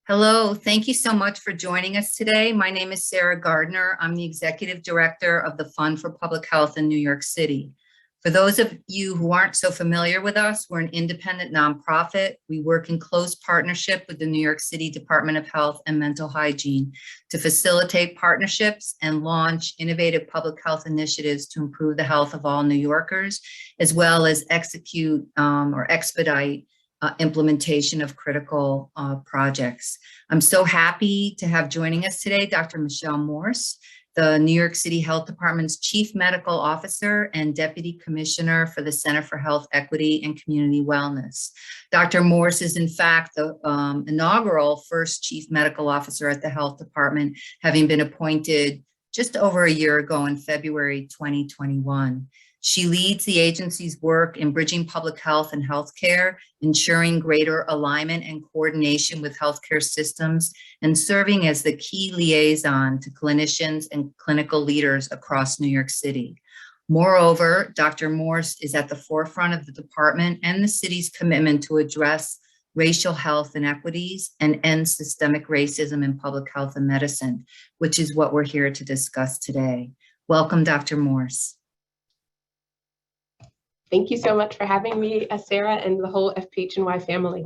Hello, thank you so much for joining us today. My name is Sara Gardner. I'm the Executive Director of the Fund for Public Health in New York City. For those of you who aren't so familiar with us, we're an independent nonprofit. We work in close partnership with the New York City Department of Health and Mental Hygiene to facilitate partnerships and launch innovative public health initiatives to improve the health of all New Yorkers, as well as execute or expedite implementation of critical projects. I'm so happy to have joining us today Dr. Michelle Morse, the New York City Health Department's Chief Medical Officer and Deputy Commissioner for the Center for Health Equity and Community Wellness. Dr. Morse is in fact the inaugural first Chief Medical Officer at the Health Department, having been appointed just over a year ago in February 2021. She leads the agency's work in bridging public health and healthcare, ensuring greater alignment and coordination with healthcare systems, and serving as the key liaison to clinicians and clinical leaders across New York City. Moreover, Dr. Morse is at the forefront of the department and the city's commitment to address racial health inequities and end systemic racism in public health and medicine, which is what we're here to discuss today. Welcome, Dr. Morse. Thank you so much for having me, Sarah, and the whole FPHNY family.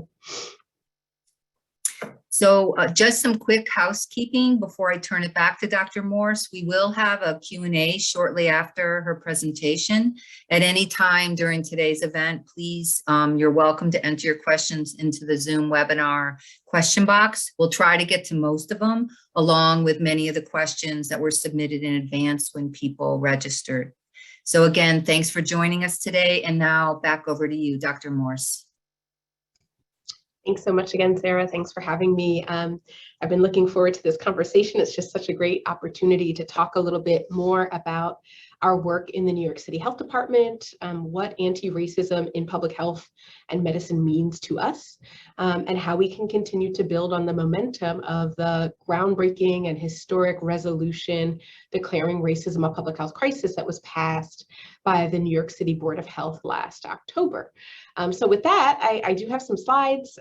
So just some quick housekeeping before I turn it back to Dr. Morse. We will have a Q&A shortly after her presentation. At any time during today's event, please, you're welcome to enter your questions into the Zoom webinar question box. We'll try to get to most of them, along with many of the questions that were submitted in advance when people registered. So again, thanks for joining us today. And now back over to you, Dr. Morse. Thanks so much again, Sarah. Thanks for having me. I've been looking forward to this conversation. It's just such a great opportunity to talk a little bit more about our work in the New York City Health Department, what anti-racism in public health and medicine means to us, and how we can continue to build on the momentum of the groundbreaking and historic resolution declaring racism a public health crisis that was passed by the New York City Board of Health last October. So with that, I do have some slides.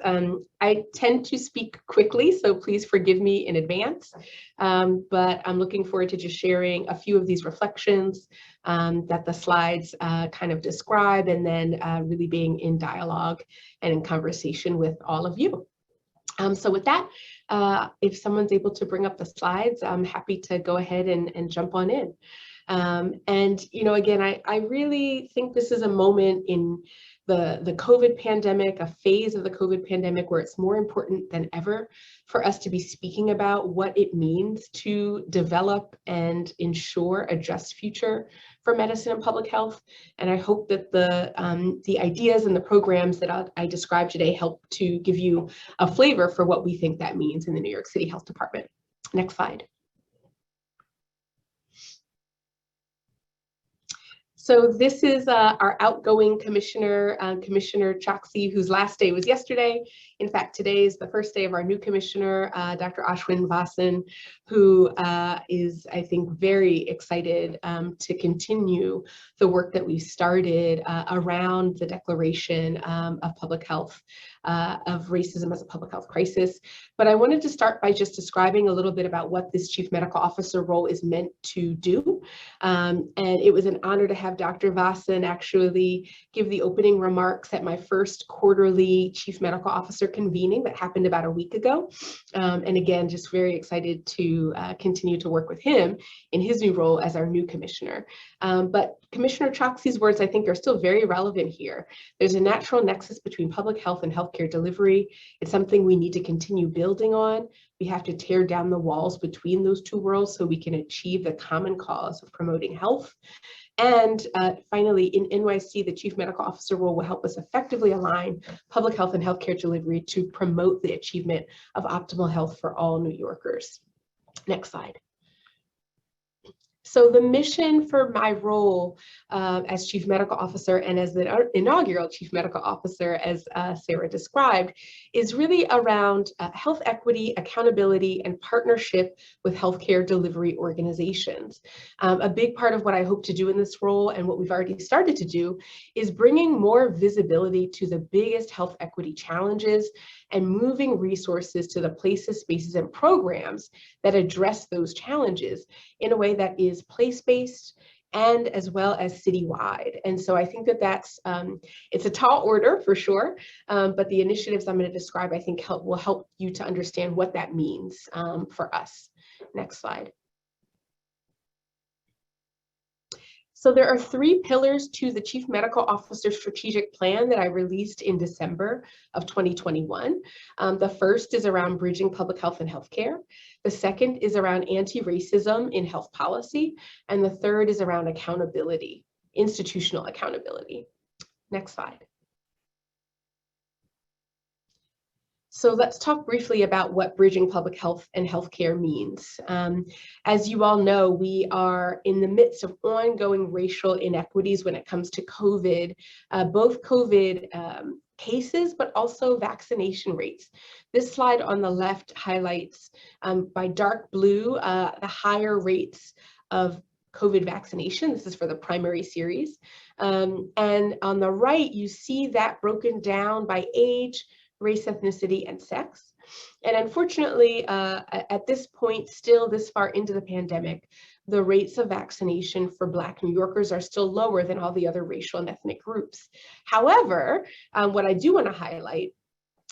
I tend to speak quickly, so please forgive me in advance. But I'm looking forward to just sharing a few of these reflections that the slides kind of describe, and then really being in dialogue and in conversation with all of you. So with that, if someone's able to bring up the slides, I'm happy to go ahead and jump on in. And, you know, again, I really think this is a moment in the COVID pandemic, a phase of the COVID pandemic where it's more important than ever for us to be speaking about what it means to develop and ensure a just future for medicine and public health. And I hope that the ideas and the programs that I described today help to give you a flavor for what we think that means in the New York City Health Department. Next slide. So this is our outgoing commissioner, Commissioner Choksi, whose last day was yesterday. In fact, today is the first day of our new commissioner, Dr. Ashwin Vasan, who is, I think, very excited to continue the work that we started around the declaration of public health, of racism as a public health crisis. But I wanted to start by just describing a little bit about what this Chief Medical Officer role is meant to do. And it was an honor to have Dr. Vasan actually give the opening remarks at my first quarterly Chief Medical Officer convening that happened about a week ago. And again, just very excited to continue to work with him in his new role as our new commissioner. But Commissioner Choksi's words, I think, are still very relevant here. There's a natural nexus between public health and healthcare delivery. It's something we need to continue building on. We have to tear down the walls between those two worlds so we can achieve the common cause of promoting health. And finally, in NYC, the Chief Medical Officer role will help us effectively align public health and healthcare delivery to promote the achievement of optimal health for all New Yorkers. Next slide. So the mission for my role as Chief Medical Officer and as the inaugural Chief Medical Officer, as Sara described, is really around health equity, accountability, and partnership with healthcare delivery organizations. A big part of what I hope to do in this role, and what we've already started to do, is bringing more visibility to the biggest health equity challenges and moving resources to the places, spaces, and programs that address those challenges in a way that is place-based and as well as citywide. And so I think that that's, it's a tall order for sure, but the initiatives I'm going to describe, I think will help you to understand what that means for us. Next slide. So there are 3 pillars to the Chief Medical Officer Strategic Plan that I released in December of 2021. The first is around bridging public health and healthcare. The second is around anti-racism in health policy. And the third is around accountability, institutional accountability. Next slide. So let's talk briefly about what bridging public health and healthcare means. As you all know, we are in the midst of ongoing racial inequities when it comes to COVID, both COVID cases, but also vaccination rates. This slide on the left highlights by dark blue the higher rates of COVID vaccination. This is for the primary series. And on the right, you see that broken down by age, race, ethnicity, and sex. And unfortunately, at this point, still this far into the pandemic, the rates of vaccination for Black New Yorkers are still lower than all the other racial and ethnic groups. However, what I do want to highlight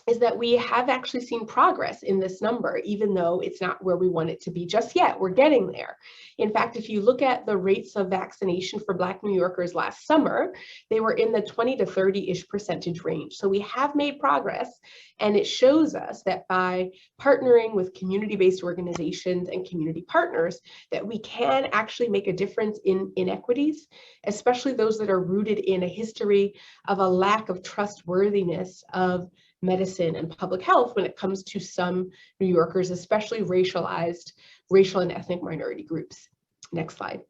is that we have actually seen progress in this number, even though it's not where we want it to be just yet. We're getting there. In fact, if you look at the rates of vaccination for Black New Yorkers last summer, they were in the 20 to 30-ish% range. So we have made progress, and it shows us that by partnering with community-based organizations and community partners, that we can actually make a difference in inequities, especially those that are rooted in a history of a lack of trustworthiness of medicine and public health when it comes to some New Yorkers, especially racialized, racial and ethnic minority groups. Next slide.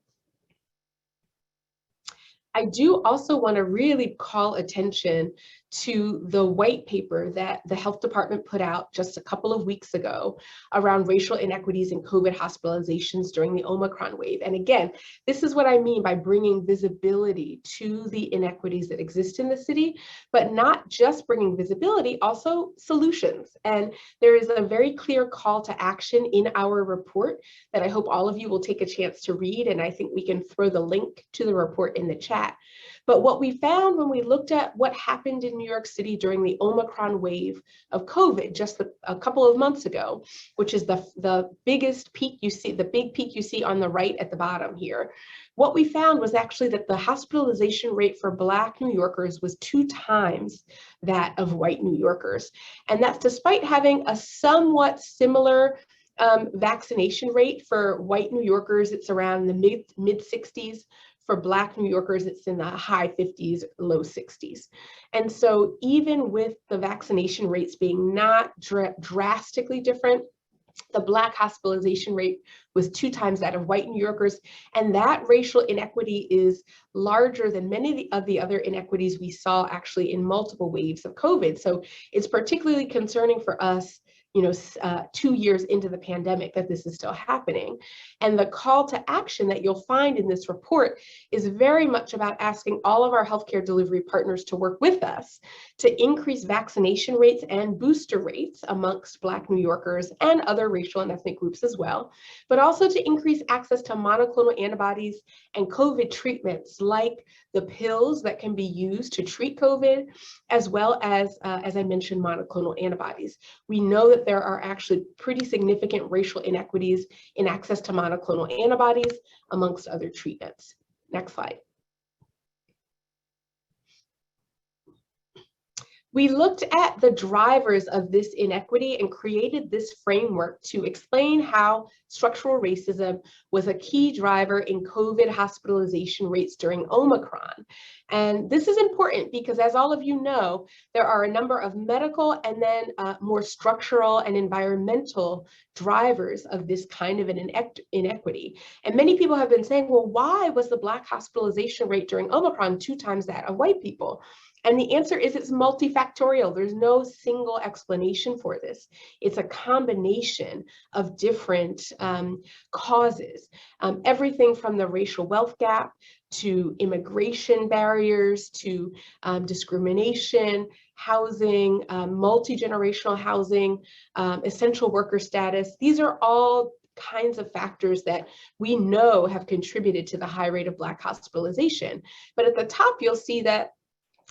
I do also want to really call attention to the white paper that the health department put out just a couple of weeks ago around racial inequities in COVID hospitalizations during the Omicron wave. And again, this is what I mean by bringing visibility to the inequities that exist in the city, but not just bringing visibility, also solutions. And there is a very clear call to action in our report that I hope all of you will take a chance to read. And I think we can throw the link to the report in the chat. But what we found when we looked at what happened in New York City during the Omicron wave of COVID just a couple of months ago, which is the biggest peak you see, the big peak you see on the right at the bottom here, what we found was actually that the hospitalization rate for Black New Yorkers was 2 times that of white New Yorkers. And that's despite having a somewhat similar vaccination rate. For white New Yorkers, it's around the mid 60s. For Black New Yorkers, it's in the high 50s, low 60s. And so even with the vaccination rates being not drastically different, the Black hospitalization rate was 2 times that of white New Yorkers. And that racial inequity is larger than many of the other inequities we saw actually in multiple waves of COVID. So it's particularly concerning for us, 2 years into the pandemic, that this is still happening. And the call to action that you'll find in this report is very much about asking all of our healthcare delivery partners to work with us to increase vaccination rates and booster rates amongst Black New Yorkers and other racial and ethnic groups as well, but also to increase access to monoclonal antibodies and COVID treatments like the pills that can be used to treat COVID, as well as I mentioned, monoclonal antibodies. We know that there are actually pretty significant racial inequities in access to monoclonal antibodies amongst other treatments. Next slide. We looked at the drivers of this inequity and created this framework to explain how structural racism was a key driver in COVID hospitalization rates during Omicron. And this is important because, as all of you know, there are a number of medical and then more structural and environmental drivers of this kind of an inequity. And many people have been saying, well, why was the Black hospitalization rate during Omicron 2 times that of white people? And the answer is it's multifactorial. There's no single explanation for this. It's a combination of different causes. Everything from the racial wealth gap to immigration barriers to discrimination, housing, multi-generational housing, essential worker status. These are all kinds of factors that we know have contributed to the high rate of Black hospitalization. But at the top, you'll see that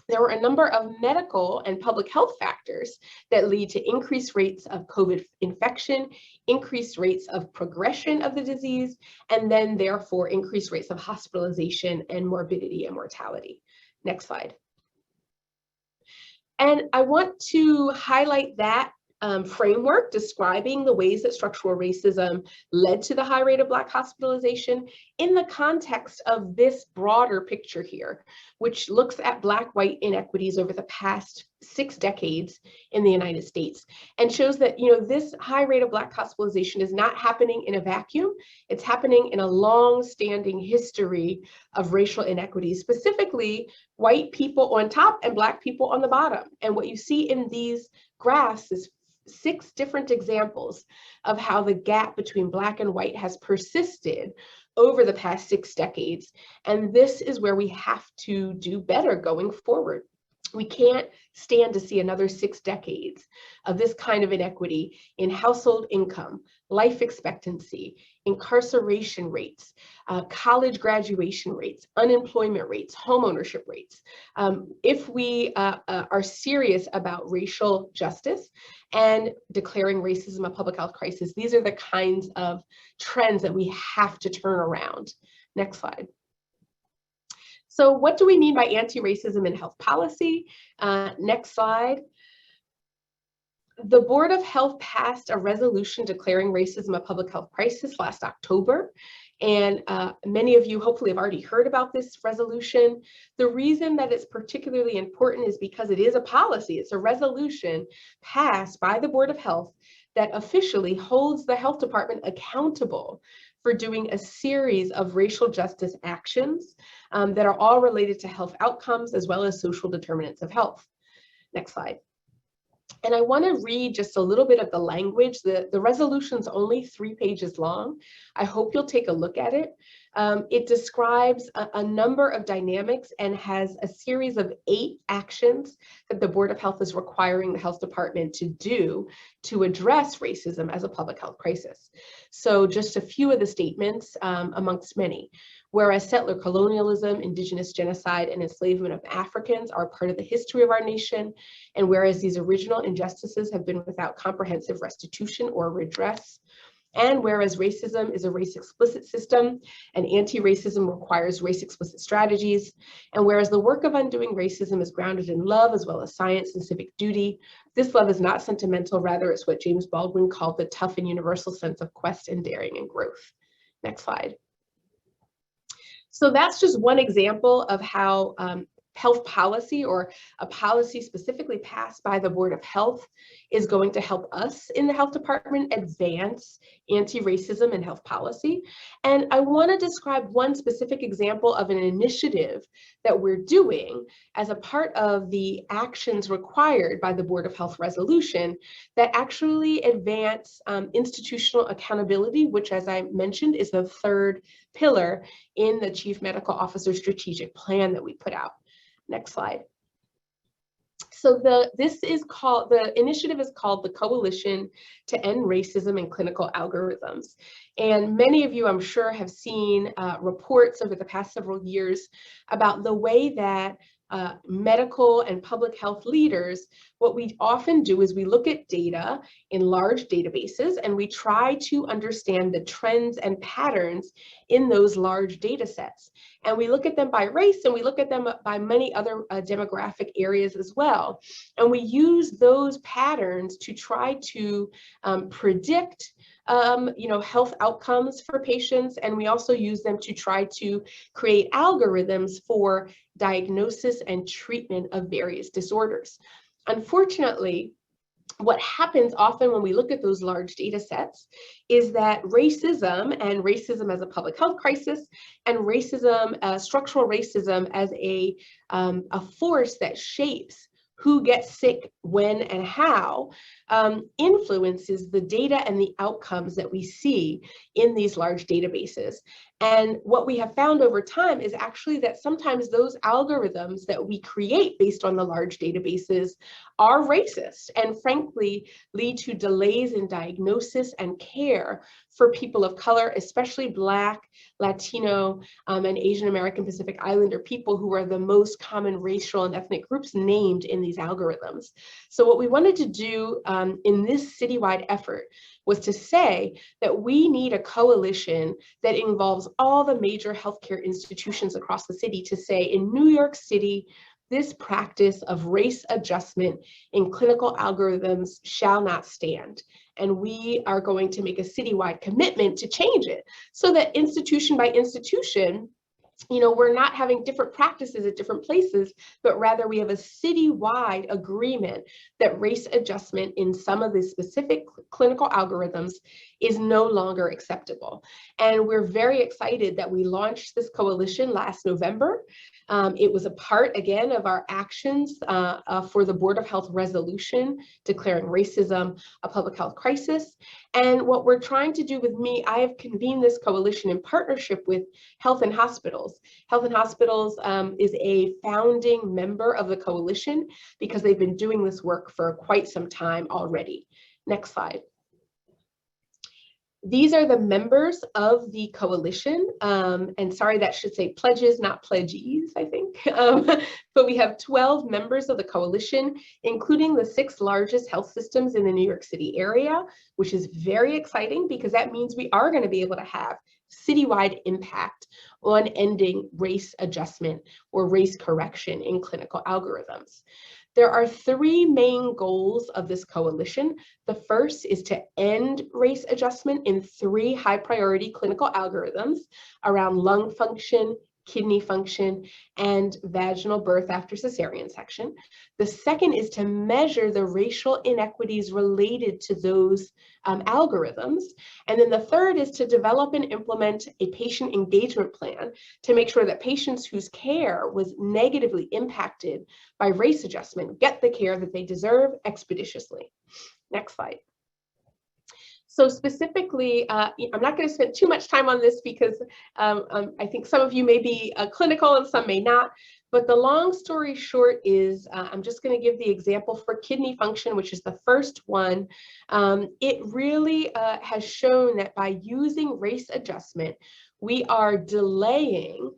there were a number of medical and public health factors that lead to increased rates of COVID infection, increased rates of progression of the disease, and then therefore increased rates of hospitalization and morbidity and mortality. Next slide. And I want to highlight that framework describing the ways that structural racism led to the high rate of Black hospitalization in the context of this broader picture here, which looks at Black-white inequities over the past 6 decades in the United States and shows that, this high rate of Black hospitalization is not happening in a vacuum. It's happening in a long-standing history of racial inequities, specifically white people on top and Black people on the bottom. And what you see in these graphs is 6 different examples of how the gap between Black and white has persisted over the past 6 decades. And this is where we have to do better going forward. We can't stand to see another 6 decades of this kind of inequity in household income, life expectancy, incarceration rates, college graduation rates, unemployment rates, homeownership rates. If we are serious about racial justice and declaring racism a public health crisis, these are the kinds of trends that we have to turn around. Next slide. So what do we mean by anti-racism in health policy? Next slide. The Board of Health passed a resolution declaring racism a public health crisis last October. And many of you hopefully have already heard about this resolution. The reason that it's particularly important is because it is a policy. It's a resolution passed by the Board of Health that officially holds the health department accountable for doing a series of racial justice actions that are all related to health outcomes as well as social determinants of health. Next slide. And I want to read just a little bit of the language. The resolution's only 3 pages long. I hope you'll take a look at it. It describes a number of dynamics and has a series of 8 actions that the Board of Health is requiring the health department to do to address racism as a public health crisis. So just a few of the statements amongst many. Whereas settler colonialism, indigenous genocide, and enslavement of Africans are part of the history of our nation, and whereas these original injustices have been without comprehensive restitution or redress, and whereas racism is a race-explicit system and anti-racism requires race-explicit strategies, and whereas the work of undoing racism is grounded in love as well as science and civic duty, this love is not sentimental, rather it's what James Baldwin called the tough and universal sense of quest and daring and growth. Next slide. So that's just one example of how health policy, or a policy specifically passed by the Board of Health, is going to help us in the health department advance anti-racism and health policy. And I want to describe one specific example of an initiative that we're doing as a part of the actions required by the Board of Health resolution that actually advance institutional accountability, which, as I mentioned, is the 3rd pillar in the Chief Medical Officer strategic plan that we put out. Next slide. So the initiative is called the Coalition to End Racism in Clinical Algorithms. And many of you, I'm sure, have seen reports over the past several years about the way that medical and public health leaders, what we often do is we look at data in large databases and we try to understand the trends and patterns in those large data sets. And we look at them by race, and we look at them by many other demographic areas as well. And we use those patterns to try to predict health outcomes for patients. And we also use them to try to create algorithms for diagnosis and treatment of various disorders. Unfortunately, what happens often when we look at those large data sets is that racism, and racism as a public health crisis, and racism, structural racism as a force that shapes who gets sick, when, and how, influences the data and the outcomes that we see in these large databases. And what we have found over time is actually that sometimes those algorithms that we create based on the large databases are racist, and frankly lead to delays in diagnosis and care for people of color, especially Black, Latino, and Asian American Pacific Islander people, who are the most common racial and ethnic groups named in these algorithms. So what we wanted to do in this citywide effort was to say that we need a coalition that involves all the major healthcare institutions across the city to say, in New York City, this practice of race adjustment in clinical algorithms shall not stand. And we are going to make a citywide commitment to change it so that institution by institution, we're not having different practices at different places, but rather we have a citywide agreement that race adjustment in some of the specific clinical algorithms is no longer acceptable. And we're very excited that we launched this coalition last November. It was a part, again, of our actions for the Board of Health resolution declaring racism a public health crisis. And what we're trying to do with me, I have convened this coalition in partnership with Health and Hospitals. Health and Hospitals is a founding member of the coalition because they've been doing this work for quite some time already. Next slide. These are the members of the coalition, and sorry, that should say pledges, not pledgees, I think. But we have 12 members of the coalition, including the 6 largest health systems in the New York City area, which is very exciting because that means we are going to be able to have citywide impact on ending race adjustment or race correction in clinical algorithms. There are 3 main goals of this coalition. The first is to end race adjustment in 3 high priority clinical algorithms around lung function, kidney function, and vaginal birth after cesarean section. The second is to measure the racial inequities related to those algorithms. And then the third is to develop and implement a patient engagement plan to make sure that patients whose care was negatively impacted by race adjustment get the care that they deserve expeditiously. Next slide. So specifically, I'm not going to spend too much time on this because I think some of you may be clinical and some may not. But the long story short is, I'm just going to give the example for kidney function, which is the first one. It really has shown that by using race adjustment, we are delaying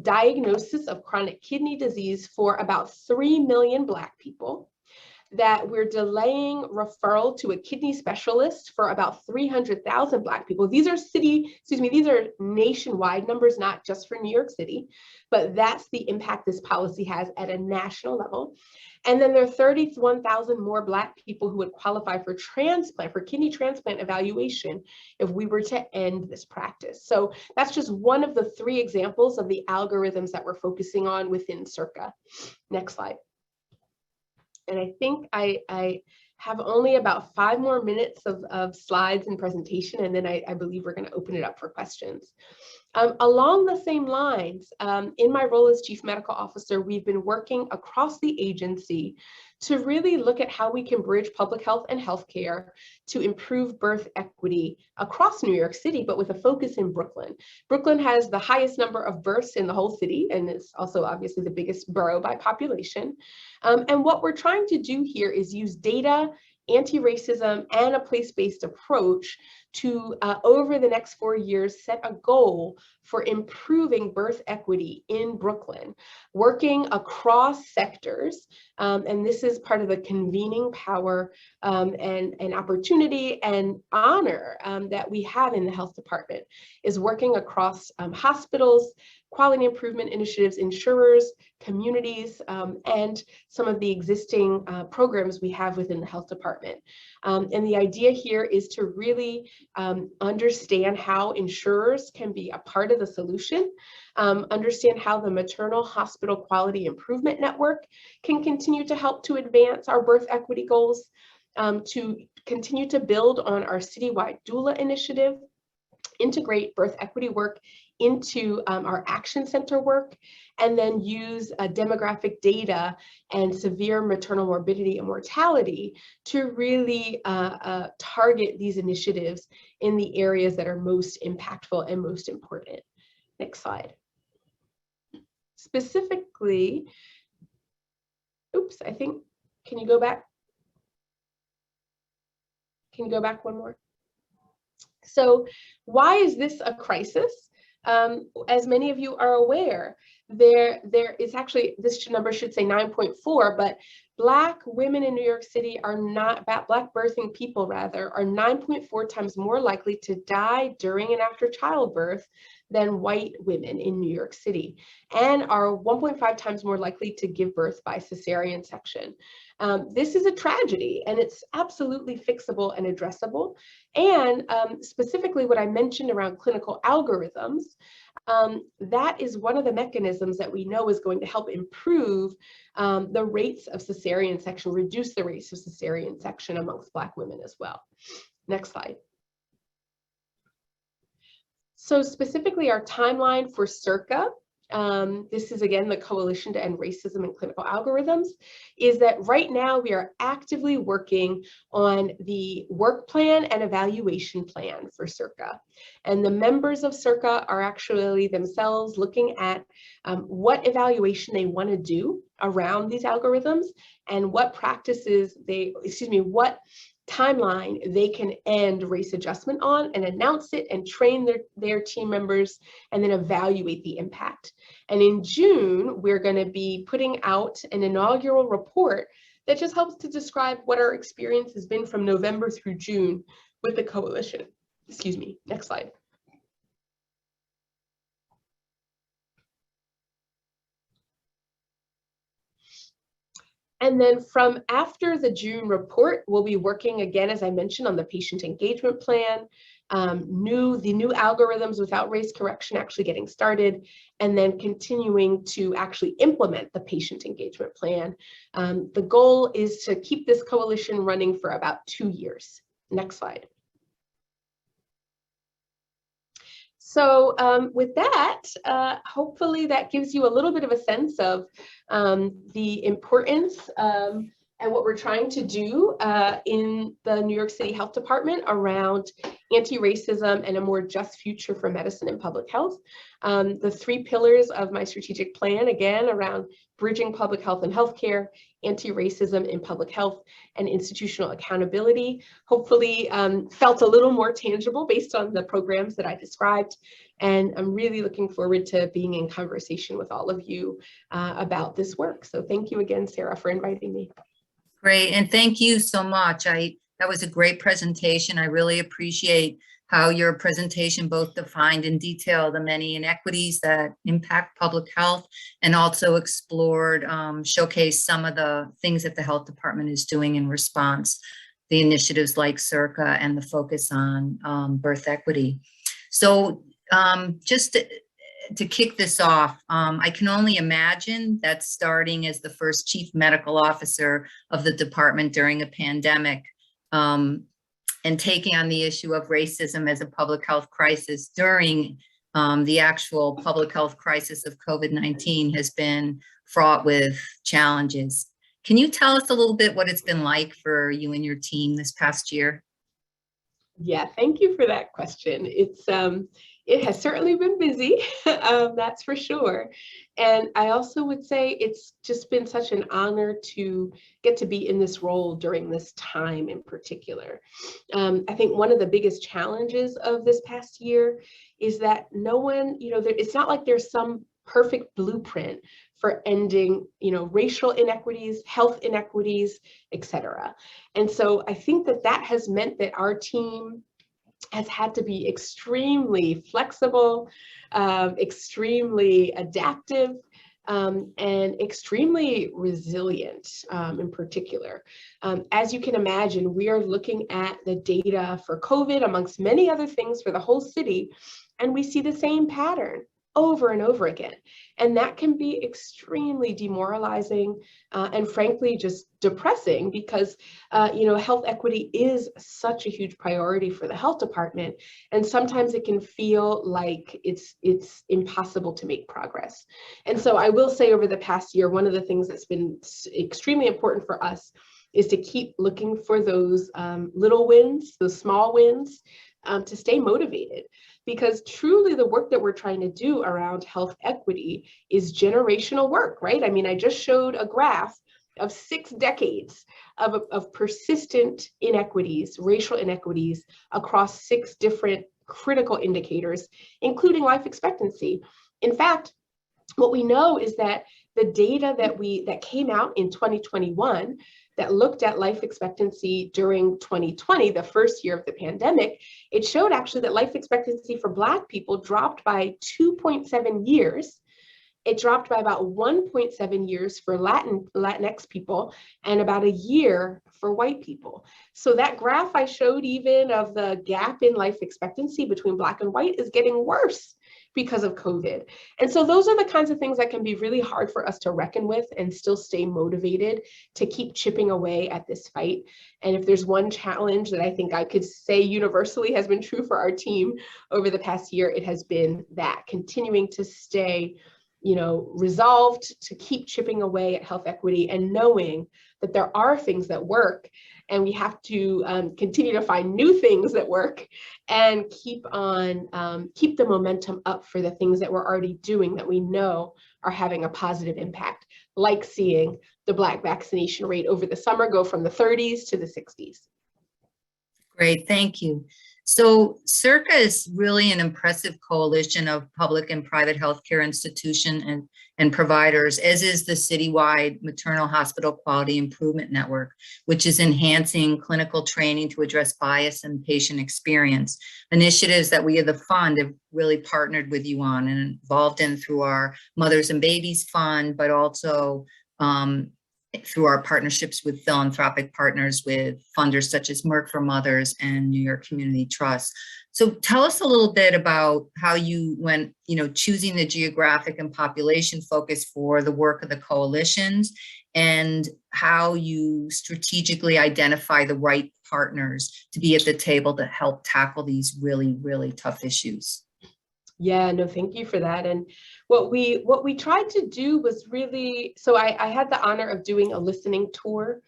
diagnosis of chronic kidney disease for about 3 million Black people, that we're delaying referral to a kidney specialist for about 300,000 Black people. These are nationwide numbers, not just for New York City, but that's the impact this policy has at a national level. And then there are 31,000 more Black people who would qualify for transplant, for kidney transplant evaluation, if we were to end this practice. So that's just one of the 3 examples of the algorithms that we're focusing on within Circa. Next slide. And I think I have only about 5 more minutes of slides and presentation, and then I believe we're going to open it up for questions. Along the same lines, in my role as Chief Medical Officer, we've been working across the agency to really look at how we can bridge public health and healthcare to improve birth equity across New York City, but with a focus in Brooklyn. Brooklyn has the highest number of births in the whole city, and it's also obviously the biggest borough by population. And what we're trying to do here is use data, anti-racism, and a place-based approach to, over the next 4 years, set a goal for improving birth equity in Brooklyn, working across sectors. And this is part of the convening power and opportunity and honor that we have in the health department, is working across hospitals, quality improvement initiatives, insurers, communities, and some of the existing programs we have within the health department. And the idea here is to really understand how insurers can be a part of the solution, understand how the maternal hospital quality improvement network can continue to help to advance our birth equity goals, to continue to build on our citywide doula initiative, integrate birth equity work into our action center work, and then use demographic data and severe maternal morbidity and mortality to really target these initiatives in the areas that are most impactful and most important. Next slide. Specifically, oops, I think, can you go back? Can you go back one more? So why is this a crisis? As many of you are aware, there is actually, this number should say 9.4, but Black women in New York City are not, Black birthing people rather, are 9.4 times more likely to die during and after childbirth than white women in New York City, and are 1.5 times more likely to give birth by cesarean section. This is a tragedy, and it's absolutely fixable and addressable. And specifically what I mentioned around clinical algorithms, that is one of the mechanisms that we know is going to help improve the rates of cesarean section, reduce the rates of cesarean section amongst Black women as well. Next slide. So specifically our timeline for Circa, this is again the Coalition to End Racism in Clinical Algorithms, is that right now we are actively working on the work plan and evaluation plan for Circa. And the members of Circa are actually themselves looking at what evaluation they want to do around these algorithms and what practices they, what timeline they can end race adjustment on and announce it and train their team members and then evaluate the impact. And in June, we're going to be putting out an inaugural report that just helps to describe what our experience has been from November through June with the coalition. Excuse me, next slide. And then from after the June report, we'll be working again, as I mentioned, on the patient engagement plan, the new algorithms without race correction actually getting started, and then continuing to actually implement the patient engagement plan. The goal is to keep this coalition running for about 2 years. Next slide. So with that, hopefully that gives you a little bit of a sense of the importance and what we're trying to do in the New York City Health Department around anti-racism and a more just future for medicine and public health. The 3 pillars of my strategic plan, again, around bridging public health and healthcare, anti-racism in public health, and institutional accountability, hopefully felt a little more tangible based on the programs that I described. And I'm really looking forward to being in conversation with all of you about this work. So thank you again, Sarah, for inviting me. Great, and thank you so much. That was a great presentation. I really appreciate how your presentation both defined in detail the many inequities that impact public health and also explored, showcased some of the things that the health department is doing in response, the initiatives like Circa and the focus on birth equity. So just to kick this off, I can only imagine that starting as the first chief medical officer of the department during a pandemic, and taking on the issue of racism as a public health crisis during the actual public health crisis of COVID-19 has been fraught with challenges. Can you tell us a little bit what it's been like for you and your team this past year? Yeah, thank you for that question. It has certainly been busy, that's for sure. And I also would say it's just been such an honor to get to be in this role during this time in particular. I think one of the biggest challenges of this past year is that no one, it's not like there's some perfect blueprint for ending, racial inequities, health inequities, et cetera. And so I think that has meant that our team has had to be extremely flexible, extremely adaptive, and extremely resilient in particular. As you can imagine, we are looking at the data for COVID amongst many other things for the whole city, and we see the same pattern over and over again. And that can be extremely demoralizing and frankly, just depressing because, health equity is such a huge priority for the health department. And sometimes it can feel like it's impossible to make progress. And so I will say over the past year, one of the things that's been extremely important for us is to keep looking for those little wins, those small wins, to stay motivated. Because truly the work that we're trying to do around health equity is generational work, right? I mean, I just showed a graph of 6 decades of persistent inequities, racial inequities across 6 different critical indicators, including life expectancy. In fact, what we know is that the data that came out in 2021 that looked at life expectancy during 2020, the first year of the pandemic, it showed actually that life expectancy for Black people dropped by 2.7 years. It dropped by about 1.7 years for Latinx people and about a year for white people. So that graph I showed even of the gap in life expectancy between Black and white is getting worse because of COVID. And so those are the kinds of things that can be really hard for us to reckon with and still stay motivated to keep chipping away at this fight. And if there's one challenge that I think I could say universally has been true for our team over the past year, it has been that continuing to stay resolved to keep chipping away at health equity and knowing that there are things that work and we have to continue to find new things that work and keep the momentum up for the things that we're already doing that we know are having a positive impact, like seeing the Black vaccination rate over the summer go from the 30s to the 60s. Great, thank you. So Circa is really an impressive coalition of public and private healthcare institutions and providers, as is the citywide Maternal Hospital Quality Improvement Network, which is enhancing clinical training to address bias and patient experience. Initiatives that we at the fund have really partnered with you on and involved in through our Mothers and Babies Fund, but also through our partnerships with philanthropic partners with funders such as Merck for Mothers and New York Community Trust. So tell us a little bit about how you went, choosing the geographic and population focus for the work of the coalitions and how you strategically identify the right partners to be at the table to help tackle these really, really tough issues. Yeah, no, thank you for that. And what we tried to do was really, so I had the honor of doing a listening tour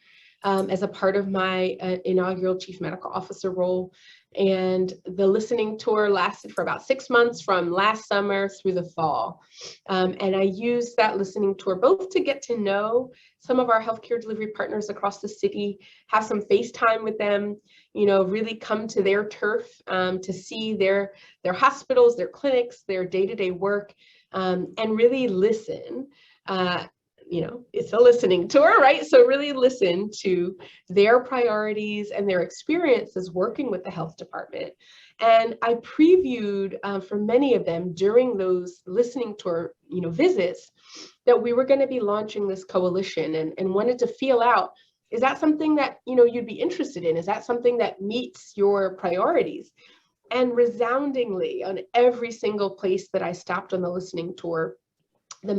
as a part of my inaugural Chief Medical Officer role. And the listening tour lasted for about 6 months from last summer through the fall. And I used that listening tour both to get to know some of our healthcare delivery partners across the city, have some FaceTime with them, really come to their turf to see their hospitals, their clinics, their day-to-day work, and really listen. It's a listening tour, right? So really listen to their priorities and their experiences working with the health department. And I previewed for many of them during those listening tour, visits, that we were going to be launching this coalition and wanted to feel out, is that something that, you'd be interested in? Is that something that meets your priorities? And resoundingly on every single place that I stopped on the listening tour, the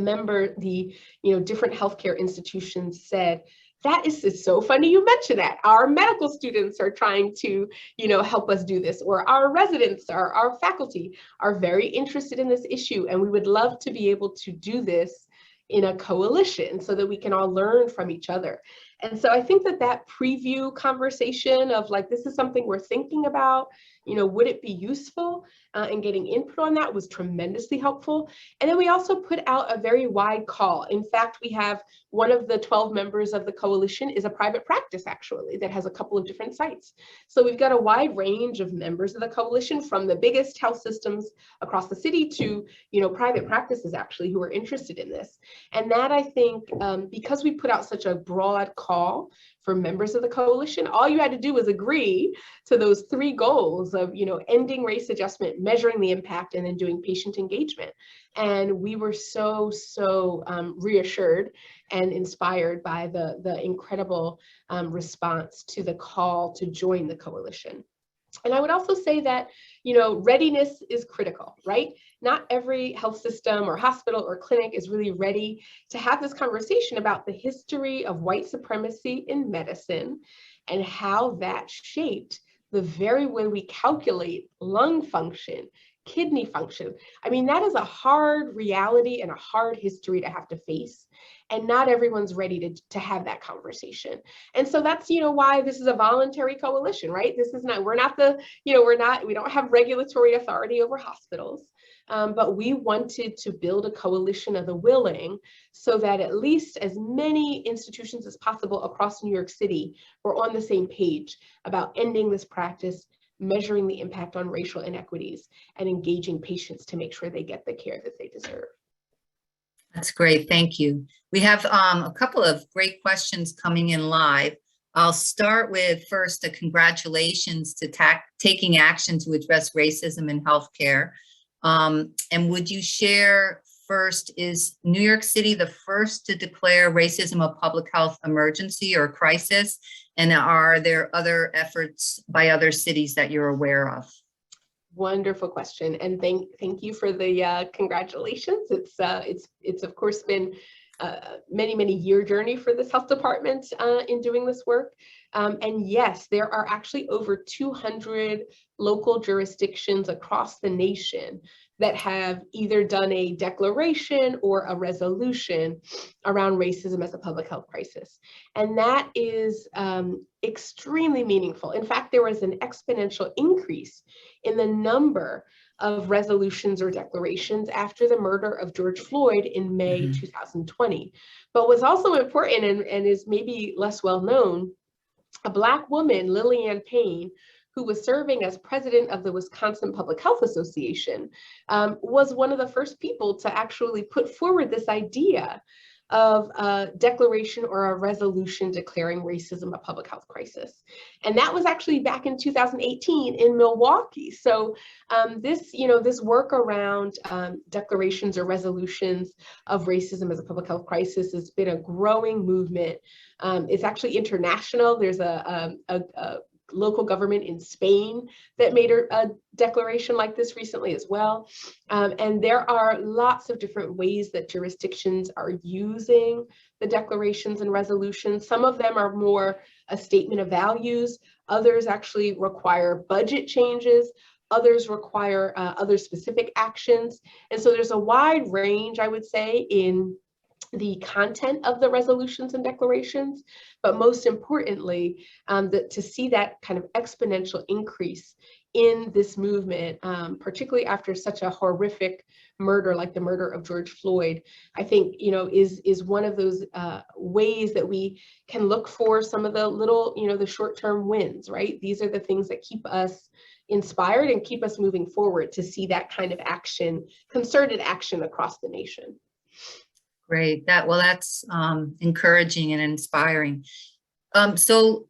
different healthcare institutions said, it's so funny you mentioned that. Our medical students are trying to, help us do this, or our residents, our faculty are very interested in this issue. And we would love to be able to do this in a coalition so that we can all learn from each other. And so I think that preview conversation of like, this is something we're thinking about, would it be useful? And getting input on that was tremendously helpful. And then we also put out a very wide call. In fact, we have one of the 12 members of the coalition is a private practice, actually, that has a couple of different sites. So we've got a wide range of members of the coalition, from the biggest health systems across the city to, private practices, actually, who are interested in this. And that, I think, because we put out such a broad call call for members of the coalition. All you had to do was agree to those 3 goals of, ending race adjustment, measuring the impact, and then doing patient engagement. And we were so reassured and inspired by the incredible response to the call to join the coalition. And I would also say that, readiness is critical, right? Not every health system or hospital or clinic is really ready to have this conversation about the history of white supremacy in medicine and how that shaped the very way we calculate lung function, kidney function. I mean, that is a hard reality and a hard history to have to face. And not everyone's ready to have that conversation. And so that's, why this is a voluntary coalition, right? This is not, we don't have regulatory authority over hospitals, but we wanted to build a coalition of the willing so that at least as many institutions as possible across New York City were on the same page about ending this practice, measuring the impact on racial inequities, and engaging patients to make sure they get the care that they deserve. That's great. Thank you. We have a couple of great questions coming in live. I'll start with first a congratulations to taking action to address racism in healthcare. And would you share first, is New York City the first to declare racism a public health emergency or crisis? And are there other efforts by other cities that you're aware of? Wonderful question, and thank you for the congratulations. It's of course been a many year journey for this health department in doing this work. And yes, there are actually over 200 local jurisdictions across the nation that have either done a declaration or a resolution around racism as a public health crisis. And that is extremely meaningful. In fact, there was an exponential increase in the number of resolutions or declarations after the murder of George Floyd in May 2020. But what's also important and is maybe less well known, a Black woman, Lillian Payne, who was serving as president of the Wisconsin Public Health Association, was one of the first people to actually put forward this idea of a declaration or a resolution declaring racism a public health crisis. And that was actually back in 2018 in Milwaukee. So this work around declarations or resolutions of racism as a public health crisis has been a growing movement. It's actually international. There's a local government in Spain that made a declaration like this recently as well. And there are lots of different ways that jurisdictions are using the declarations and resolutions. Some of them are more a statement of values. Others actually require budget changes. Others require other specific actions. And so there's a wide range, I would say, in the content of the resolutions and declarations, but most importantly, to see that kind of exponential increase in this movement, particularly after such a horrific murder like the murder of George Floyd, I think, is one of those ways that we can look for some of the little, the short-term wins, right? These are the things that keep us inspired and keep us moving forward to see that kind of action, concerted action across the nation. Great. That's encouraging and inspiring. So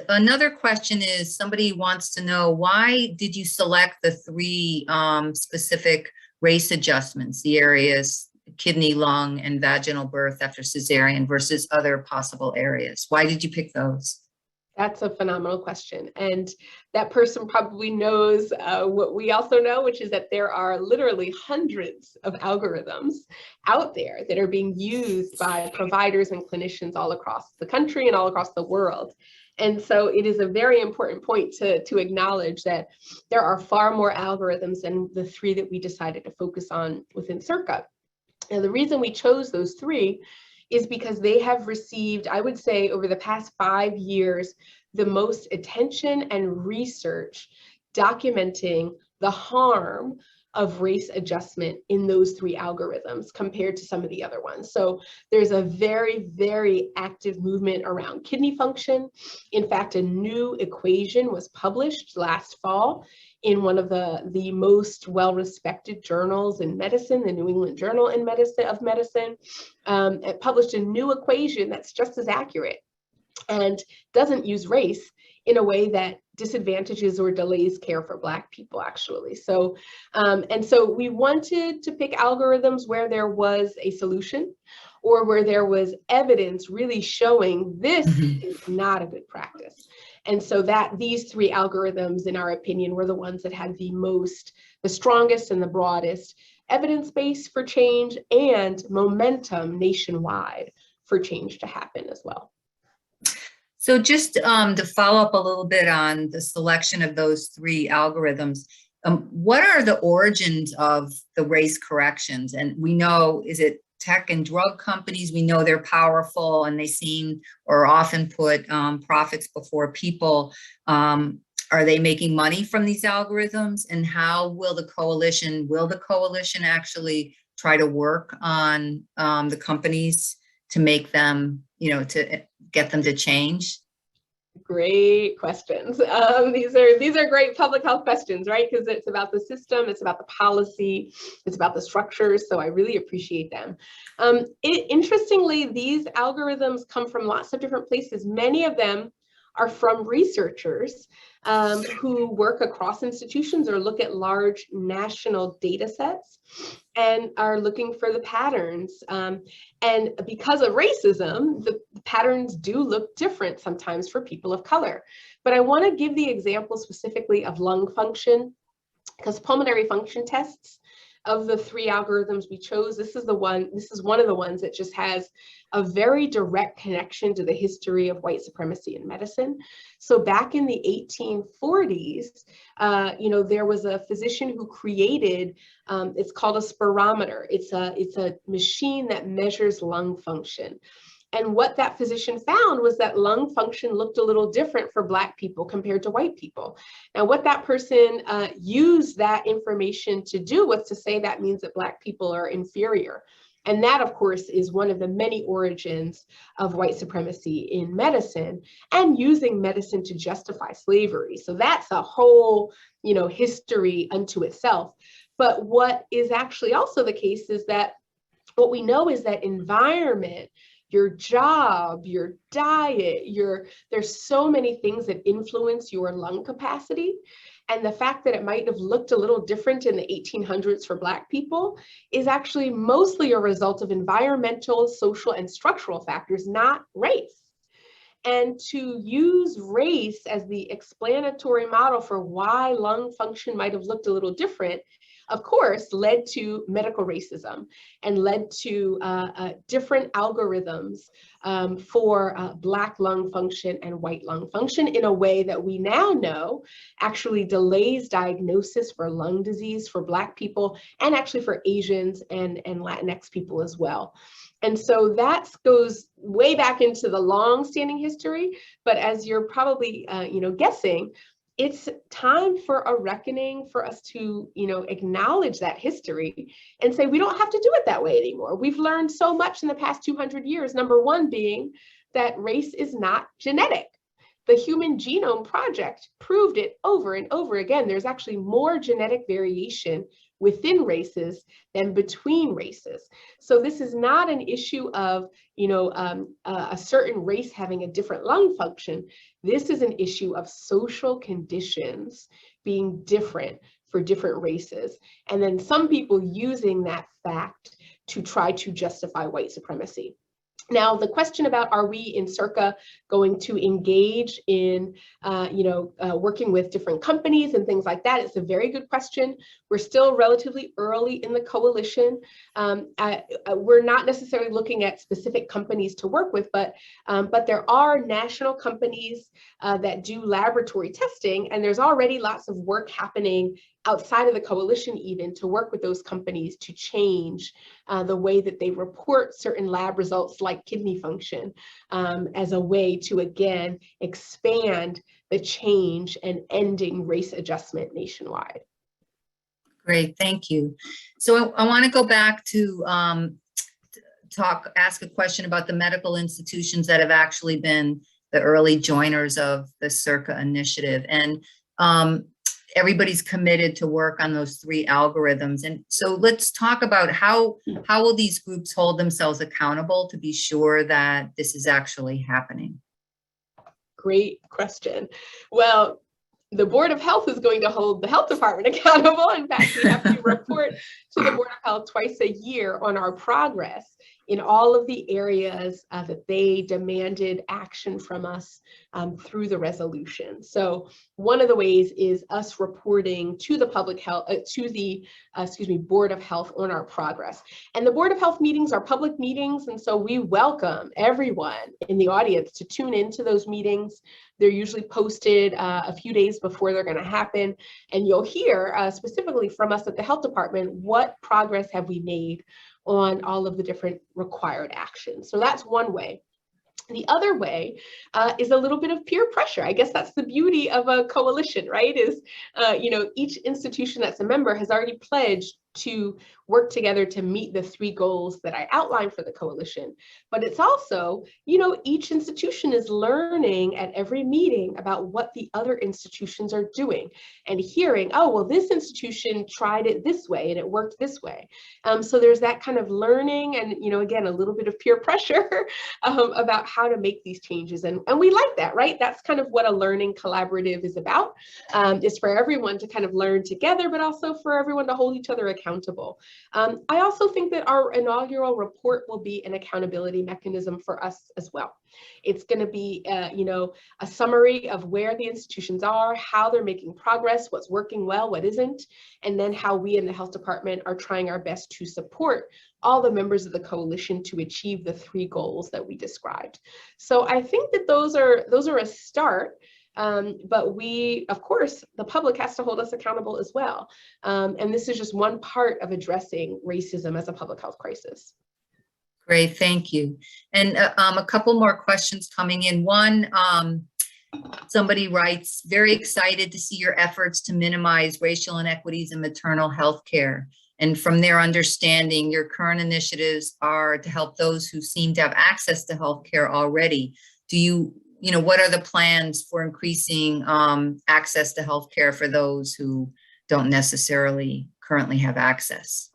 another question is, somebody wants to know, why did you select the 3 specific race adjustments, the areas kidney, lung, and vaginal birth after cesarean versus other possible areas? Why did you pick those? That's a phenomenal question. And that person probably knows what we also know, which is that there are literally hundreds of algorithms out there that are being used by providers and clinicians all across the country and all across the world. And so it is a very important point to acknowledge that there are far more algorithms than the 3 that we decided to focus on within Circa. And the reason we chose those 3 is because they have received, I would say, over the past 5 years, the most attention and research documenting the harm of race adjustment in those 3 algorithms compared to some of the other ones. So there's a very active movement around kidney function. In fact, a new equation was published last fall in one of the most well-respected journals in medicine, the New England Journal of Medicine. It published a new equation that's just as accurate and doesn't use race in a way that disadvantages or delays care for Black people, actually. So, and so we wanted to pick algorithms where there was a solution or where there was evidence really showing this is not a good practice. And so that these three algorithms, in our opinion, were the ones that had the strongest and the broadest evidence base for change and momentum nationwide for change to happen as well. So just to follow up a little bit on the selection of those three algorithms, what are the origins of the race corrections? And we know, is it tech and drug companies? We know they're powerful and they seem or often put profits before people. Are they making money from these algorithms? And how will the coalition actually try to work on the companies to make them, to get them to change? Great questions. These are great public health questions, right? Because it's about the system, it's about the policy, it's about the structures. So I really appreciate them. Interestingly, these algorithms come from lots of different places. Many of them are from researchers who work across institutions or look at large national data sets and are looking for the patterns. And because of racism, the patterns do look different sometimes for people of color. But I want to give the example specifically of lung function, because pulmonary function tests, of the three algorithms we chose, this is one of the ones that just has a very direct connection to the history of white supremacy in medicine. So back in the 1840s, there was a physician who created, it's called a spirometer. It's a machine that measures lung function. And what that physician found was that lung function looked a little different for Black people compared to white people. Now, what that person used that information to do was to say that means that Black people are inferior. And that, of course, is one of the many origins of white supremacy in medicine and using medicine to justify slavery. So that's a whole, history unto itself. But what is actually also the case is that what we know is that environment, your job, your diet, there's so many things that influence your lung capacity. And the fact that it might have looked a little different in the 1800s for Black people is actually mostly a result of environmental, social, and structural factors, not race. And to use race as the explanatory model for why lung function might have looked a little different, of course, led to medical racism and led to different algorithms for Black lung function and white lung function in a way that we now know actually delays diagnosis for lung disease for Black people and actually for Asians and Latinx people as well. And so that goes way back into the long-standing history, but as you're probably guessing, it's time for a reckoning for us to, acknowledge that history and say, we don't have to do it that way anymore. We've learned so much in the past 200 years, number one being that race is not genetic. The Human Genome Project proved it over and over again. There's actually more genetic variation within races than between races. So this is not an issue of, a certain race having a different lung function. This is an issue of social conditions being different for different races. And then some people using that fact to try to justify white supremacy. Now, the question about are we in Circa going to engage in, working with different companies and things like that? It's a very good question. We're still relatively early in the coalition. We're not necessarily looking at specific companies to work with, but there are national companies that do laboratory testing, and there's already lots of work happening outside of the coalition even to work with those companies to change the way that they report certain lab results like kidney function as a way to, again, expand the change and ending race adjustment nationwide. Great, thank you. So I want to go back to ask a question about the medical institutions that have actually been the early joiners of the Circa initiative. And everybody's committed to work on those three algorithms. And so let's talk about how will these groups hold themselves accountable to be sure that this is actually happening? Great question. Well, the Board of Health is going to hold the health department accountable. In fact, we have to report to the Board of Health twice a year on our progress in all of the areas that they demanded action from us through the resolution. So one of the ways is us reporting to the public health, Board of Health on our progress. And the Board of Health meetings are public meetings, and so we welcome everyone in the audience to tune into those meetings. They're usually posted a few days before they're going to happen, and you'll hear specifically from us at the health department, what progress have we made on all of the different required actions. So that's one way. The other way is a little bit of peer pressure. I guess that's the beauty of a coalition, right? Is, each institution that's a member has already pledged to work together to meet the 3 goals that I outlined for the coalition. But it's also, each institution is learning at every meeting about what the other institutions are doing and hearing, oh, well, this institution tried it this way and it worked this way. So there's that kind of learning and, again, a little bit of peer pressure about how to make these changes. And we like that, right? That's kind of what a learning collaborative is about, is for everyone to kind of learn together, but also for everyone to hold each other accountable. I also think that our inaugural report will be an accountability mechanism for us as well. It's going to be, a summary of where the institutions are, how they're making progress, what's working well, what isn't, and then how we in the health department are trying our best to support all the members of the coalition to achieve the 3 goals that we described. So I think that those are a start. But we, of course, the public has to hold us accountable as well. And this is just one part of addressing racism as a public health crisis. Great, thank you. And a couple more questions coming in. One, somebody writes, very excited to see your efforts to minimize racial inequities in maternal health care. And from their understanding, your current initiatives are to help those who seem to have access to health care already. What are the plans for increasing access to healthcare for those who don't necessarily currently have access?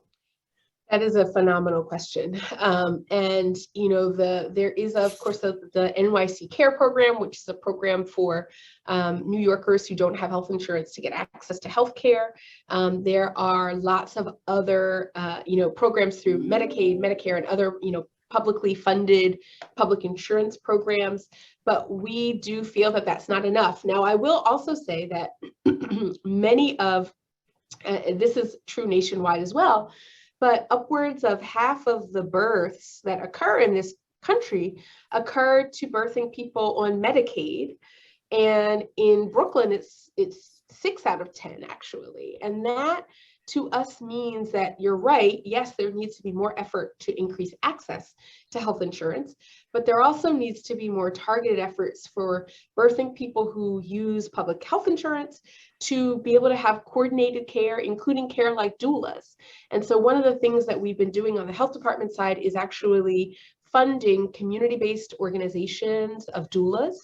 That is a phenomenal question. And, there is, of course, the NYC Care Program, which is a program for New Yorkers who don't have health insurance to get access to healthcare. There are lots of other, programs through Medicaid, Medicare, and other, publicly funded public insurance programs, but we do feel that that's not enough. Now, I will also say that many of, this is true nationwide as well, but upwards of half of the births that occur in this country occur to birthing people on Medicaid. And in Brooklyn, it's 6 out of 10 actually. And that to us means that you're right. Yes, there needs to be more effort to increase access to health insurance, but there also needs to be more targeted efforts for birthing people who use public health insurance to be able to have coordinated care, including care like doulas. And so one of the things that we've been doing on the health department side is actually funding community-based organizations of doulas,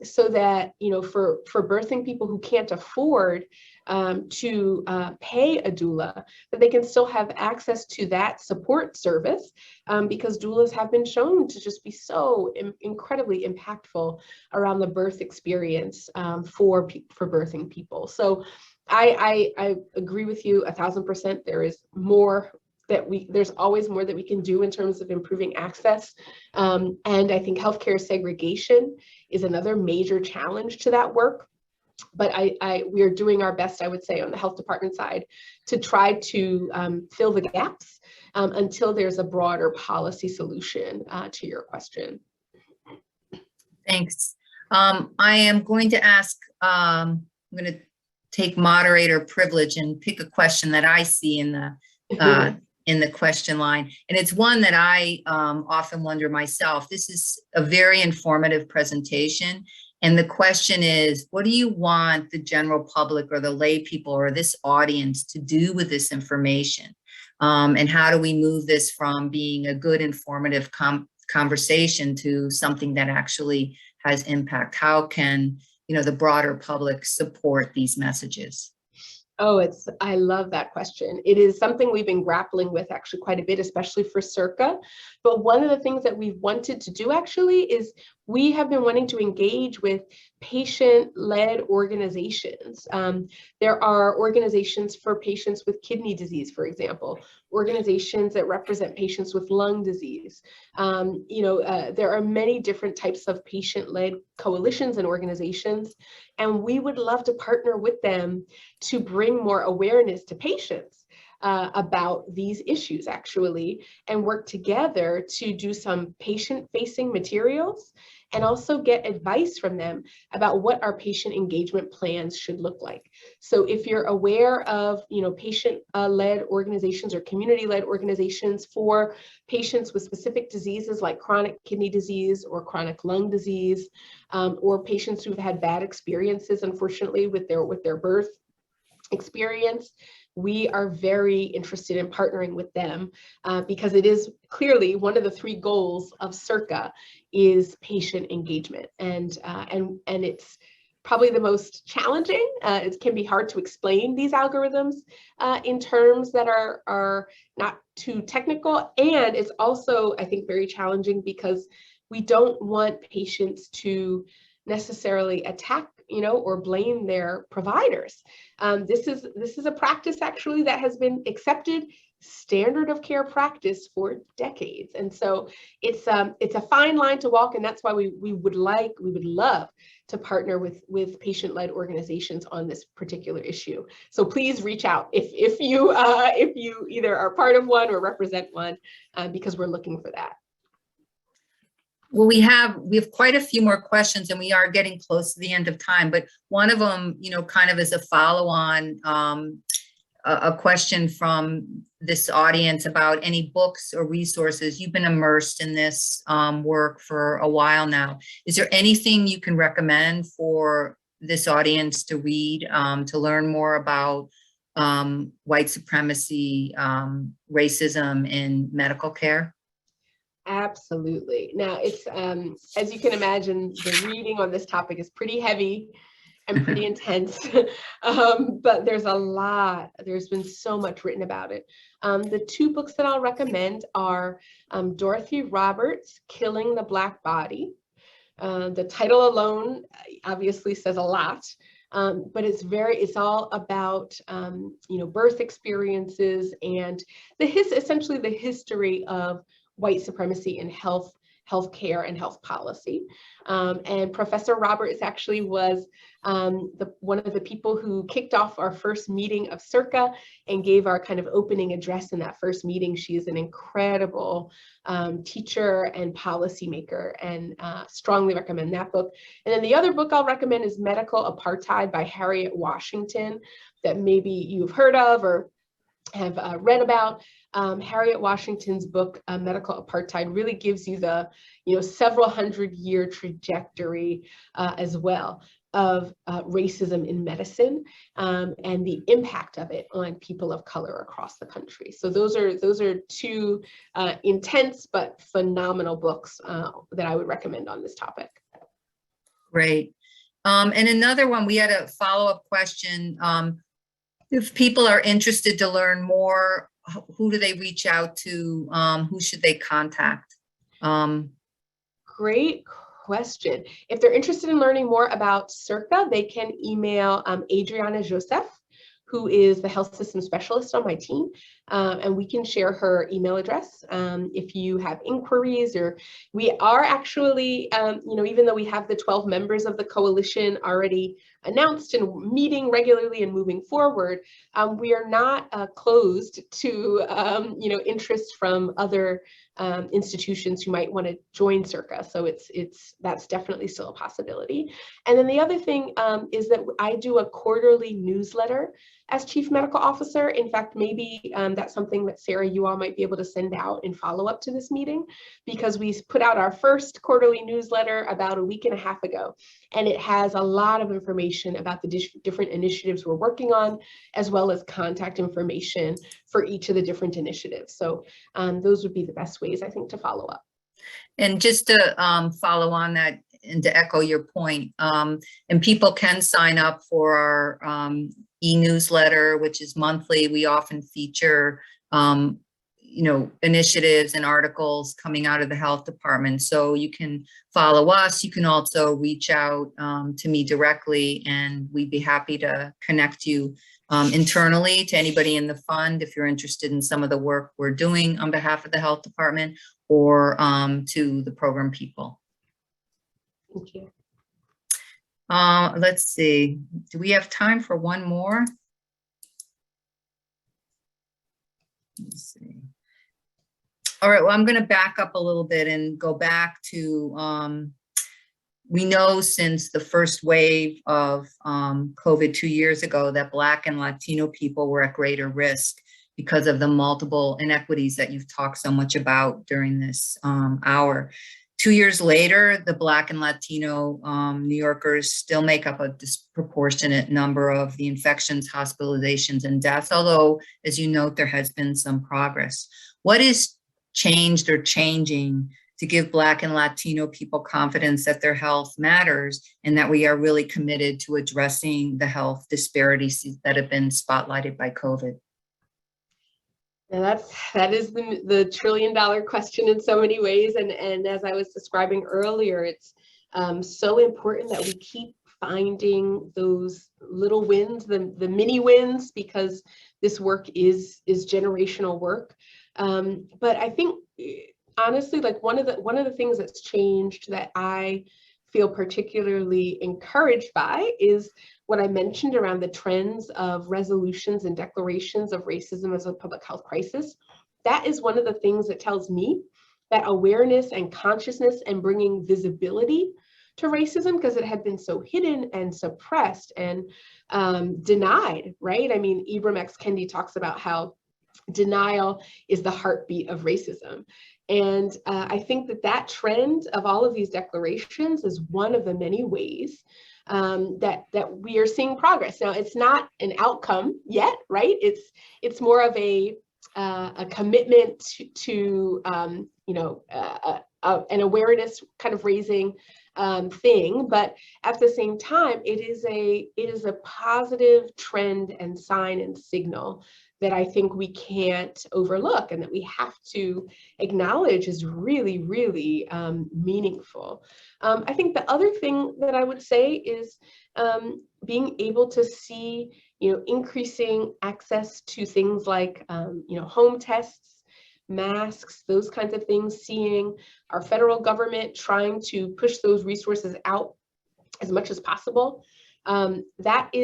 so that, for birthing people who can't afford to pay a doula, but they can still have access to that support service, because doulas have been shown to just be so incredibly impactful around the birth experience for birthing people. So I agree with you 1,000%. There is more there's always more that we can do in terms of improving access. And I think healthcare segregation is another major challenge to that work. But we are doing our best, I would say, on the health department side to try to fill the gaps until there's a broader policy solution to your question. Thanks. I am going to ask, I'm going to take moderator privilege and pick a question that I see in the question line. And it's one that I often wonder myself. This is a very informative presentation. And the question is, what do you want the general public or the lay people or this audience to do with this information? And how do we move this from being a good informative conversation to something that actually has impact? How can, the broader public support these messages? Oh, I love that question. It is something we've been grappling with actually quite a bit, especially for Circa. But one of the things that we've wanted to do actually is we have been wanting to engage with patient-led organizations. There are organizations for patients with kidney disease, for example, organizations that represent patients with lung disease. There are many different types of patient-led coalitions and organizations, and we would love to partner with them to bring more awareness to patients about these issues, actually, and work together to do some patient-facing materials and also get advice from them about what our patient engagement plans should look like. So if you're aware of, patient-led organizations or community-led organizations for patients with specific diseases like chronic kidney disease or chronic lung disease, or patients who've had bad experiences, unfortunately, with their birth experience, we are very interested in partnering with them because it is clearly one of the 3 goals of Circa is patient engagement, and it's probably the most challenging. It can be hard to explain these algorithms in terms that are not too technical, and it's also, I think, very challenging because we don't want patients to necessarily attack or blame their providers. This is a practice actually that has been accepted standard of care practice for decades. And so it's a fine line to walk, and that's why we would love to partner with patient-led organizations on this particular issue. So please reach out if you either are part of one or represent one, because we're looking for that. Well, we have quite a few more questions, and we are getting close to the end of time, but one of them, kind of as a follow-on, a question from this audience about any books or resources. You've been immersed in this work for a while now. Is there anything you can recommend for this audience to read to learn more about white supremacy, racism in medical care? Absolutely. Now, it's as you can imagine, the reading on this topic is pretty heavy and pretty intense, but there's been so much written about it. The 2 books that I'll recommend are Dorothy Roberts' Killing the Black Body. The title alone obviously says a lot, but it's all about birth experiences and essentially the history of white supremacy in healthcare and health policy. And Professor Roberts actually was one of the people who kicked off our first meeting of Circa and gave our kind of opening address in that first meeting. She is an incredible teacher and policymaker, and strongly recommend that book. And then the other book I'll recommend is Medical Apartheid by Harriet Washington, that maybe you've heard of or have read about. Harriet Washington's book, Medical Apartheid, really gives you the several hundred-year trajectory as well of racism in medicine and the impact of it on people of color across the country. So those are 2 intense but phenomenal books that I would recommend on this topic. Great. And another one, we had a follow-up question. If people are interested to learn more, who do they reach out to? Who should they contact? Great question. If they're interested in learning more about Circa, they can email Adriana Joseph, who is the health system specialist on my team, and we can share her email address if you have inquiries. Or we are actually, even though we have the 12 members of the coalition already announced and meeting regularly and moving forward, we are not closed to interest from other institutions who might want to join Circa. So that's definitely still a possibility. And then the other thing is that I do a quarterly newsletter as Chief Medical Officer. In fact, maybe that's something that Sarah, you all might be able to send out in follow-up to this meeting, because we put out our first quarterly newsletter about a week and a half ago, and it has a lot of information about the different initiatives we're working on, as well as contact information for each of the different initiatives. So those would be the best ways, I think, to follow up. And just to follow on that and to echo your point, and people can sign up for our e-newsletter, which is monthly. We often feature initiatives and articles coming out of the health department. So you can follow us. You can also reach out to me directly, and we'd be happy to connect you internally to anybody in the fund if you're interested in some of the work we're doing on behalf of the health department, or to the program people. Thank you. Let's see. Do we have time for one more? Let's see. All right, well, I'm going to back up a little bit and go back to, we know since the first wave of COVID 2 years ago that Black and Latino people were at greater risk because of the multiple inequities that you've talked so much about during this hour. 2 years later, the Black and Latino New Yorkers still make up a disproportionate number of the infections, hospitalizations, and deaths, although, as you note, there has been some progress. What is changed or changing to give Black and Latino people confidence that their health matters and that we are really committed to addressing the health disparities that have been spotlighted by COVID? And that is the trillion-dollar question in so many ways. And as I was describing earlier, it's so important that we keep finding those little wins, the mini wins, because this work is generational work. But I think, honestly, like one of the things that's changed that I feel particularly encouraged by is what I mentioned around the trends of resolutions and declarations of racism as a public health crisis. That is one of the things that tells me that awareness and consciousness and bringing visibility to racism, because it had been so hidden and suppressed and denied, right? I mean, Ibram X. Kendi talks about how denial is the heartbeat of racism. And I think that trend of all of these declarations is one of the many ways that we are seeing progress. Now, it's not an outcome yet, right? It's more of a commitment to an awareness kind of raising thing, but at the same time, it is a positive trend and sign and signal that I think we can't overlook and that we have to acknowledge is really, really meaningful. I think the other thing that I would say is being able to see, increasing access to things like, home tests, masks, those kinds of things, seeing our federal government trying to push those resources out as much as possible. That's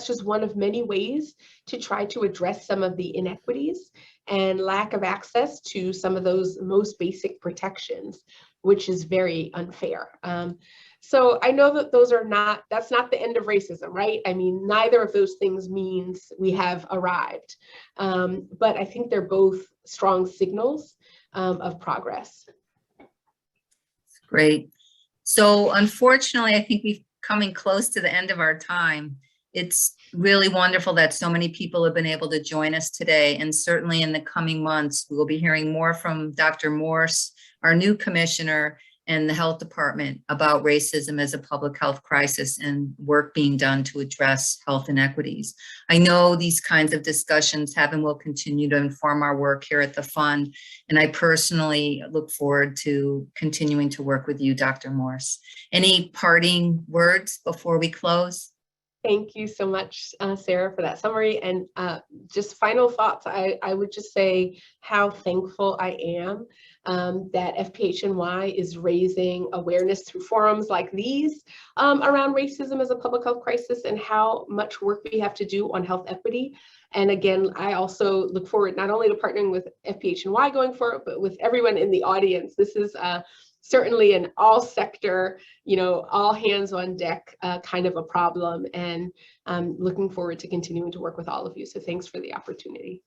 just one of many ways to try to address some of the inequities and lack of access to some of those most basic protections, which is very unfair. So I know that that's not the end of racism, right? I mean, neither of those things means we have arrived, but I think they're both strong signals of progress. Great. So unfortunately, I think we've coming close to the end of our time. It's really wonderful that so many people have been able to join us today. And certainly in the coming months, we will be hearing more from Dr. Morse, our new commissioner, and the health department about racism as a public health crisis and work being done to address health inequities. I know these kinds of discussions have and will continue to inform our work here at the fund. And I personally look forward to continuing to work with you, Dr. Morse. Any parting words before we close? Thank you so much, Sarah, for that summary. And just final thoughts, I would just say how thankful I am that FPHNY is raising awareness through forums like these around racism as a public health crisis and how much work we have to do on health equity. And again, I also look forward not only to partnering with FPHNY going forward, but with everyone in the audience. This is certainly an all sector, all hands on deck kind of a problem. And I'm looking forward to continuing to work with all of you. So thanks for the opportunity.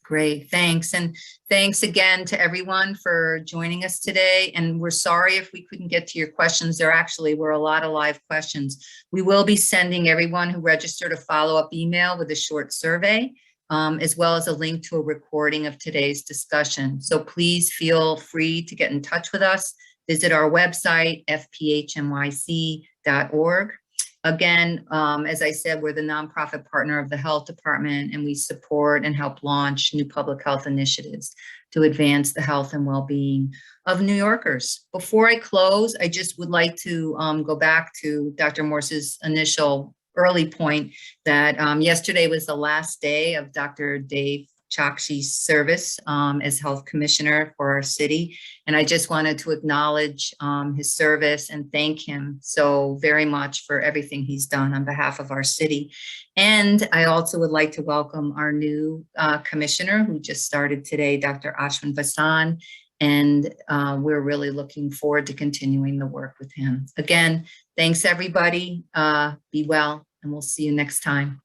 Great, thanks. And thanks again to everyone for joining us today. And we're sorry if we couldn't get to your questions. There actually were a lot of live questions. We will be sending everyone who registered a follow-up email with a short survey, as well as a link to a recording of today's discussion. So please feel free to get in touch with us. Visit our website, fphnyc.org. Again, as I said, we're the nonprofit partner of the health department, and we support and help launch new public health initiatives to advance the health and well-being of New Yorkers. Before I close, I just would like to go back to Dr. Morse's initial early point that yesterday was the last day of Dr. Dave Chakshi's service as health commissioner for our city. And I just wanted to acknowledge his service and thank him so very much for everything he's done on behalf of our city. And I also would like to welcome our new commissioner who just started today, Dr. Ashwin Vasan. And we're really looking forward to continuing the work with him. Again, thanks everybody. Be well, and we'll see you next time.